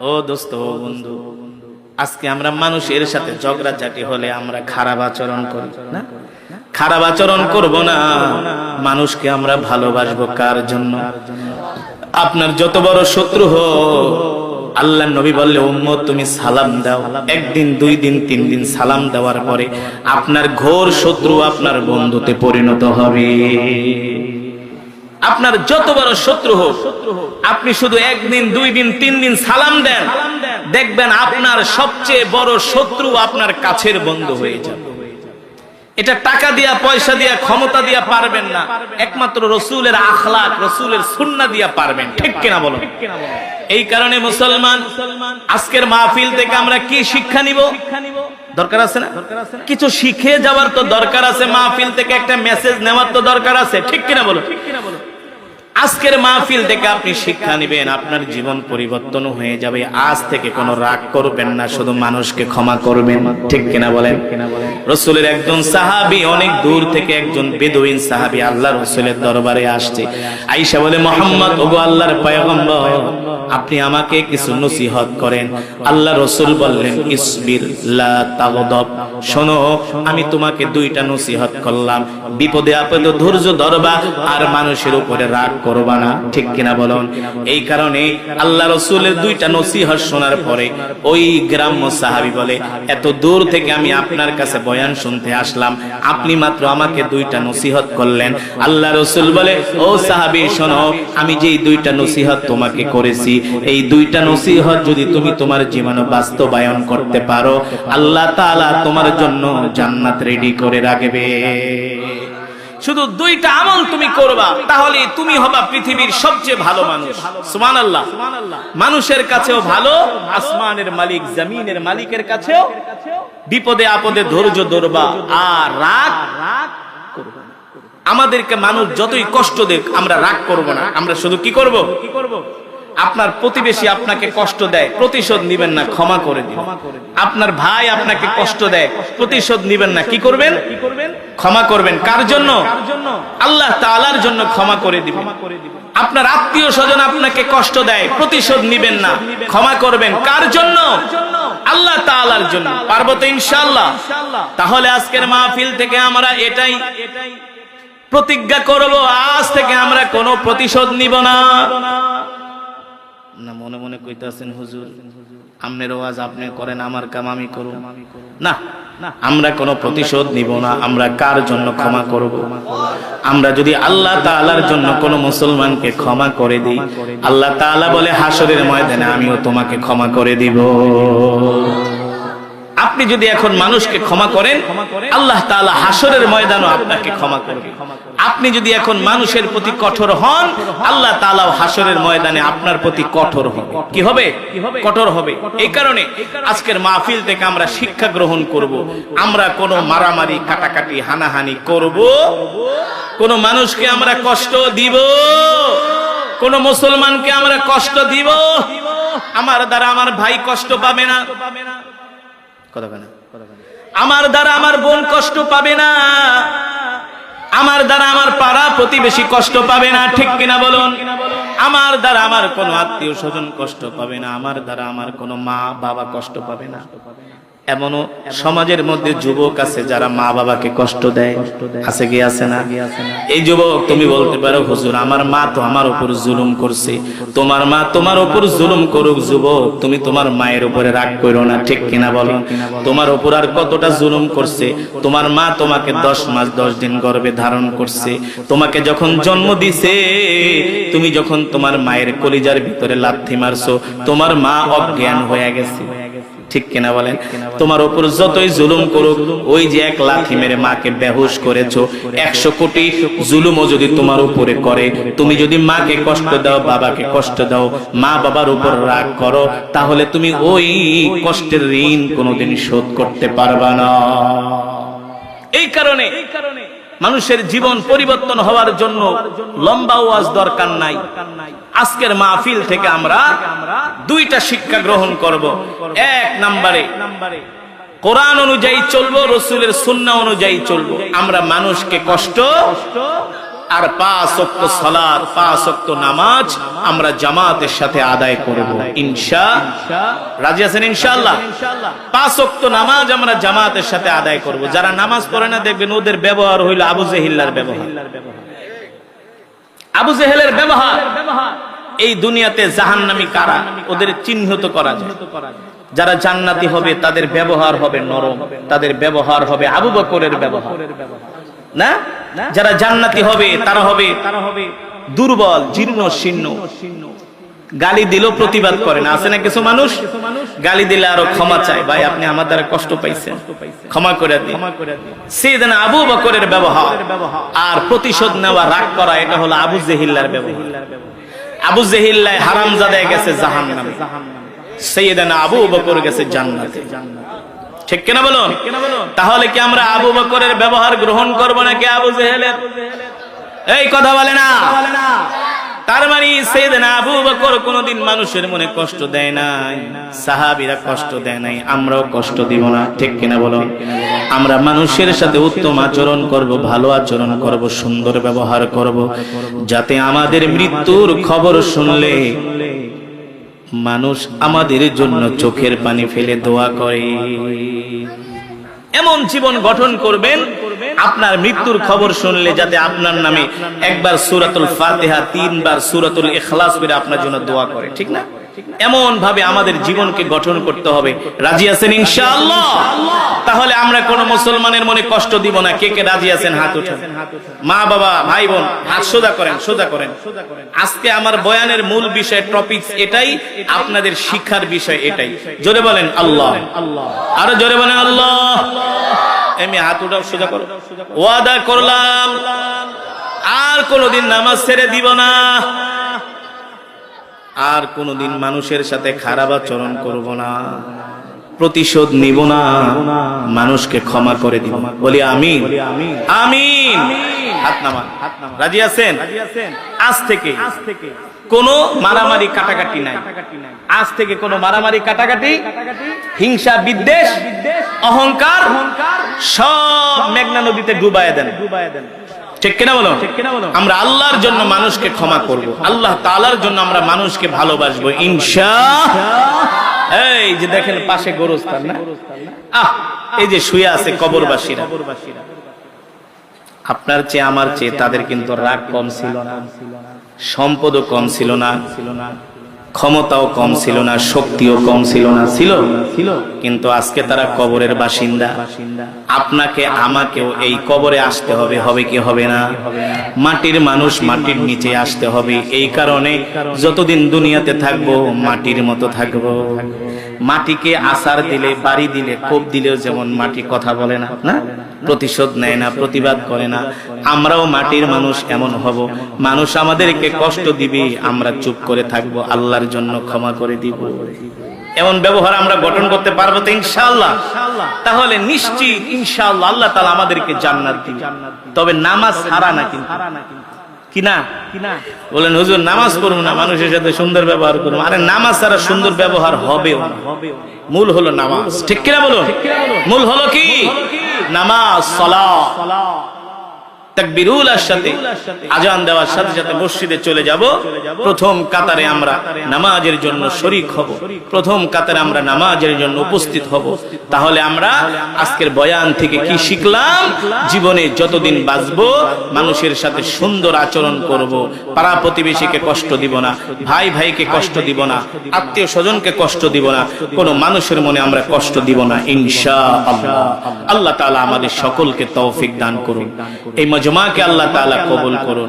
ও দোস্ত, ও বন্ধু, আজকে আমরা মানুষের সাথে ঝগড়াঝাটি হলে আমরা খারাপ আচরণ করি না? খারাপ আচরণ করব না। মানুষকে আমরা ভালোবাসবো কার জন্য? আপনার যত বড় শত্রু হোক, আল্লাহ নবী বললে উম্মত তুমি সালাম দাও। একদিন, 2 দিন, 3 দিন সালাম দেওয়ার পরে আপনার ঘোর শত্রু আপনার বন্ধুতে পরিণত হবে। আপনার যত বড় শত্রু হোক, আপনি শুধু 1 দিন, 2 দিন, 3 দিন সালাম দেন, দেখবেন আপনার সবচেয়ে বড় শত্রু আপনার কাছের বন্ধু হয়ে যাবে। এটা টাকা দিয়া, পয়সা দিয়া, ক্ষমতা দিয়া পারবেন না, একমাত্র রাসূলের আখলাক, রাসূলের সুন্নাহ দিয়া পারবেন। ঠিক কিনা বলুন? এই কারণে মুসলমান, আজকের মাহফিল থেকে আমরা কি শিক্ষা নিব? দরকার আছে না? কিছু শিখে যাওয়ার তো দরকার আছে। মাহফিল থেকে একটা মেসেজ নেওয়ার তো দরকার আছে। ঠিক কিনা বলুন? আজকের মাহফিল থেকে আপনি শিক্ষা নেবেন, আপনার জীবন পরিবর্তন হয়ে যাবে। আজ থেকে কোনো রাগ করবেন না, শুধু মানুষকে ক্ষমা করবেন। ঠিক কিনা বলেন? রাসূলের একজন সাহাবী, অনেক দূর থেকে একজন বেদুইন সাহাবী আল্লাহ রাসূলের দরবারে আসছে। আয়েশা বলে, মুহাম্মদ, ওগো আল্লাহর পয়গম্বর, আপনি আমাকে কিছু নসিহত করেন। আল্লাহ রাসূল বললেন, ইসবির লা তাগদাব। শোনো, আমি তোমাকে 2টা নসিহত করলাম। বিপদে আপদে ধৈর্য ধরবা, আর মানুষের উপরে রাগ করবা না। ঠিক কিনা বলুন? এই কারণে আল্লাহ রাসূলের 2টা নসিহত শোনার পরে ওই গ্রাম্য সাহাবী বলে, এত দূর থেকে আমি আপনার কাছে বয়ান শুনতে আসলাম, আপনি মাত্র আমাকে 2টা নসিহত করলেন। আল্লাহ রাসূল বলে, ও সাহাবী শোনো, আমি যেই 2টা নসিহত তোমাকে করেছি, এই 2টা নসিহত যদি তুমি তোমার জীবনে বাস্তবায়ন করতে পারো, আল্লাহ তাআলা তোমার জন্য জান্নাত রেডি করে রাখবে। শুধু 2টা আমল তুমি করবা, তাহলে তুমি হবা পৃথিবীর সবচেয়ে ভালো মানুষ। সুবহানাল্লাহ। মানুষের কাছেও ভালো, আসমানের মালিক, জমিনের মালিকের কাছেও। বিপদে আপদে ধৈর্য ধরবা, আর রাগ করবা। আমাদেরকে মানুষ যতই কষ্ট দেখ, আমরা রাগ করব না। আমরা শুধু কি করব? আপনার প্রতিবেশী আপনাকে কষ্ট দেয়, প্রতিশোধ নিবেন না, ক্ষমা করে দিবেন। আপনার ভাই আপনাকে কষ্ট দেয়, প্রতিশোধ নিবেন না, কি করবেন? ক্ষমা করবেন। কার জন্য? আল্লাহ তাআলার জন্য ক্ষমা করে দিবেন। আপনার আত্মীয় স্বজন আপনাকে কষ্ট দেয়, প্রতিশোধ নিবেন না, ক্ষমা করবেন। কার জন্য? আল্লাহ তাআলার জন্য। পারবো তো ইনশাআল্লাহ? তাহলে আজকের মাহফিল থেকে আমরা এটাই প্রতিজ্ঞা করব, আজ থেকে আমরা কোনো প্রতিশোধ নিব না। না মনে মনে কইতাছেন, হুজুর আমনের ওয়াজ আপনি করেন, আমার কাম আমি করব না। আমরা কোনো প্রতিশোধ নিব না। আমরা কার জন্য ক্ষমা করব? আমরা যদি আল্লাহ তাআলার জন্য কোনো মুসলমানকে ক্ষমা করে দিই, আল্লাহ তাআলা বলে হাসরের ময়দানে আমিও তোমাকে ক্ষমা করে দিব। আপনি যদি এখন মানুষকে ক্ষমা করেন, আল্লাহ তাআলা হাসরের ময়দানও আপনাকে ক্ষমা করবে। আপনি যদি এখন মানুষের প্রতি কঠোর হন, আল্লাহ তাআলাও হাসরের ময়দানে আপনার প্রতি কঠোর হবে। কি হবে? কঠোর হবে। এই কারণে আজকের মাহফিল থেকে আমরা শিক্ষা গ্রহণ করব। আমরা কোনো মারামারি, কাটাকাটি, হানাহানি করব, কোন মানুষকে আমরা কষ্ট দিব, কোন মুসলমানকে আমরা কষ্ট দিব, আমার দ্বারা আমার ভাই কষ্ট পাবে না, আমার দ্বারা আমার বোন কষ্ট পাবে না, আমার দ্বারা আমার পাড়া প্রতিবেশী কষ্ট পাবে না। ঠিক কিনা বলুন? আমার দ্বারা আমার কোনো আত্মীয় স্বজন কষ্ট পাবে না, আমার দ্বারা আমার কোনো মা বাবা কষ্ট পাবে না। এমনও সমাজের মধ্যে যুবক আছে যারা মা বাবাকে কষ্ট দেয়। আছে কি আছে না? এই যুবক তুমি বলতে পারো, হুজুর আমার মা তো আমার উপর জুলুম করছে। তোমার মা তোমার উপর জুলুম করুক, যুবক তুমি তোমার মায়ের উপরে রাগ করো না। ঠিক কিনা বলো? তোমার উপর আর কতটা জুলুম করছে? তোমার মা তোমাকে 10 মাস 10 দিন গর্ভে ধারণ করছে। তোমাকে যখন জন্ম দিছে, তুমি যখন তোমার মায়ের কলিজার ভিতরে লাথি মারছো, তোমার মা অজ্ঞান হয়ে গেছে। ঠিক কিনা বলেন? তোমার উপর যতই জুলুম করুক, ওই যে 1 লাথি মেরে মাকে বেহুশ করেছো, 100 কোটি জুলুমও যদি তোমার উপরে করে, তুমি যদি মাকে কষ্ট দাও, বাবাকে কষ্ট দাও, মা বাবার উপর রাগ করো, তাহলে তুমি ওই কষ্টের ঋণ কোনোদিন শোধ করতে পারবা না। এই কারণে মানুষের জীবন পরিবর্তন হওয়ার জন্য লম্বা ওয়াজ দরকার নাই। আজকের মাহফিল থেকে আমরা 2টা শিক্ষা গ্রহণ করব। 1 নম্বরে কোরআন অনুযায়ী চলবো, রাসূলের সুন্নাহ অনুযায়ী চলবো। আমরা মানুষকে কষ্ট আর 5 ওয়াক্ত সালাত 5 ওয়াক্ত নামাজ আমরা জামাতের সাথে আদায় করব রাজি আছেন ইনশাআল্লাহ 5 ওয়াক্ত নামাজ আমরা জামাতের সাথে আদায় করব। যারা নামাজ পড়ে না দেখবেন ওদের ব্যবহার হইল আবু জেহেলের ব্যবহার। আবু জেহেলের ব্যবহার এই দুনিয়াতে জাহান্নামী কারা ওদের চিহ্নিত করা যায়। যারা জান্নাতি হবে তাদের ব্যবহার হবে নরম, তাদের ব্যবহার হবে আবু বকরের ব্যবহার না। যারা জান্নাতি হবে তারা হবে দুর্বল জীর্ণ শীর্ণ। গালি দিলেও প্রতিবাদ করে না। আছে না কিছু মানুষ গালি দিলে আরো ক্ষমা চায়, ভাই আপনি আমার দ্বারা কষ্ট পাইছেন ক্ষমা করে দিন। সাইয়েদনা আবু বকরের ব্যবহার আর প্রতিশোধ নেওয়া রাগ করা এটা হলো আবু জেহিল্লার ব্যবহার। আবু জেহিল্লা হারামজাদা গেছে জাহান্নামে, সাইয়েদনা আবু বকর গেছে জান্নাতে। ঠিক কিনা বলুন? তাহলে কি আমরা আবু বকরের ব্যবহার গ্রহণ করব নাকি আবু জেহেলের? এই কথা বলে না। তার মানে সাইয়েদনা আবু বকর কোনদিন মানুষের মনে কষ্ট দেয় নাই, সাহাবীরা কষ্ট দেয় নাই, আমরাও কষ্ট দিব না। ঠিক কিনা বলুন? আমরা মানুষের সাথে উত্তম আচরণ করব, ভালো আচরণ করব, সুন্দর ব্যবহার করব, যাতে আমাদের মৃত্যুর খবর শুনলে মানুষ আমাদের জন্য চোখের পানি ফেলে দোয়া করে। এমন জীবন গঠন করবেন আপনার মৃত্যুর খবর শুনলে যাতে আপনার নামে একবার সূরাতুল ফাতিহা 3 বার সূরাতুল ইখলাস করে আপনার জন্য দোয়া করে। ঠিক না? এমন ভাবে আমাদের জীবনকে গঠন করতে হবে। রাজি আছেন ইনশাআল্লাহ? তাহলে আমরা কোন মুসলমানের মনে কষ্ট দিব না। কে কে রাজি আছেন হাত উঠান। মা বাবা ভাই বোন হাত সোজা করেন, সোজা করেন। আজকে আমার বয়ানের মূল বিষয় টপিকস এটাই, আপনাদের শিক্ষার বিষয় এটাই। জোরে বলেন আল্লাহ, আরো জোরে বলেন আল্লাহ। এমনি হাত উঠাও, সোজা করো। ওয়াদা করলাম আর কোনদিন নামাজ ছেড়ে দিব না, আর কোনদিন মানুষের সাথে খারাপ আচরণ করব না, প্রতিশোধ নিব না, মানুষকে ক্ষমা করে দিব। বলি আমিন আমিন। হাত নামান। রাজি আছেন? আজ থেকে কোনো মারামারি কাটাকাটি নাই। আজ থেকে কোনো মারামারি কাটাকাটি, হিংসা বিদ্বেষ অহংকার সব মেঘনা নদীতে ডুবাইয়া দেন। ঠিক কিনা বলো? আমরা আল্লাহর জন্য মানুষকে ক্ষমা করব, আল্লাহ তাআলার জন্য আমরা মানুষকে ভালোবাসবো ইনশাআল্লাহ। এই যে দেখেন পাশে গোরস্থান না, এই যে শুয়ে আছে কবরবাসীরা, আপনার চেয়ে আমার চেয়ে তাদের কিন্তু রাগ কম ছিল না, সম্পদও কম ছিল না, ক্ষমতাও কম ছিল না, শক্তিও কম ছিল না, ছিল কিন্তু আজকে তারা কবরের বাসিন্দা। আপনাকে আমাকেও এই কবরে আসতে হবে, হবে কি হবে না? মাটির মানুষ মাটির নিচে আসতে হবে। এই কারণে যতদিন দুনিয়াতে থাকবো মাটির মতো থাকবো। মাটিকে আসার দিলে, বাড়ি দিলে, কোপ দিলেও যেমন মাটি কথা বলে না, না প্রতিশোধ নেয় না, প্রতিবাদ করে না, আমরাও মাটির মানুষ এমন হব। মানুষ আমাদেরকে কষ্ট দিবে, আমরা চুপ করে থাকবো, আল্লাহর জন্য ক্ষমা করে দিব। এমন ব্যবহার আমরা গঠন করতে পারবো তো ইনশাআল্লাহ? তাহলে নিশ্চিত ইনশাআল্লাহ আল্লাহ তাআলা আমাদেরকে জান্নাত দিবেন। তবে নামাজ ছাড়া না, কিন্তু কিনা বলেন হুজুর নামাজ পড়ুন না, মানুষের সাথে সুন্দর ব্যবহার করুন। আরে নামাজ ছাড়া সুন্দর ব্যবহার হবেও না। মূল হলো নামাজ। ঠিক কিনা বলুন? মূল হলো কি? নামাজ, সালাত। তাকবীরুলের সাথে আজান দেওয়ার সাথে সাথে মসজিদে চলে যাব। প্রথম কাতারে আমরা নামাজের জন্য শরীক হব, প্রথম কাতারে আমরা নামাজের জন্য উপস্থিত হব। তাহলে আমরা আজকের বয়ান থেকে কি শিখলাম? জীবনে যতদিন বাঁচবো মানুষের সাথে সুন্দর আচরণ করব, পাড়া প্রতিবেশীকে কষ্ট দিব না, ভাই ভাইকে কষ্ট দিব না, আত্মীয় স্বজনকে কষ্ট দিব না, কোনো মানুষের মনে আমরা কষ্ট দিব না ইনশাআল্লাহ। আল্লাহ তাআলা আমাদের সকলকে তৌফিক দান করুন। এই মজমাকে আল্লাহ তাআলা কবুল করুন।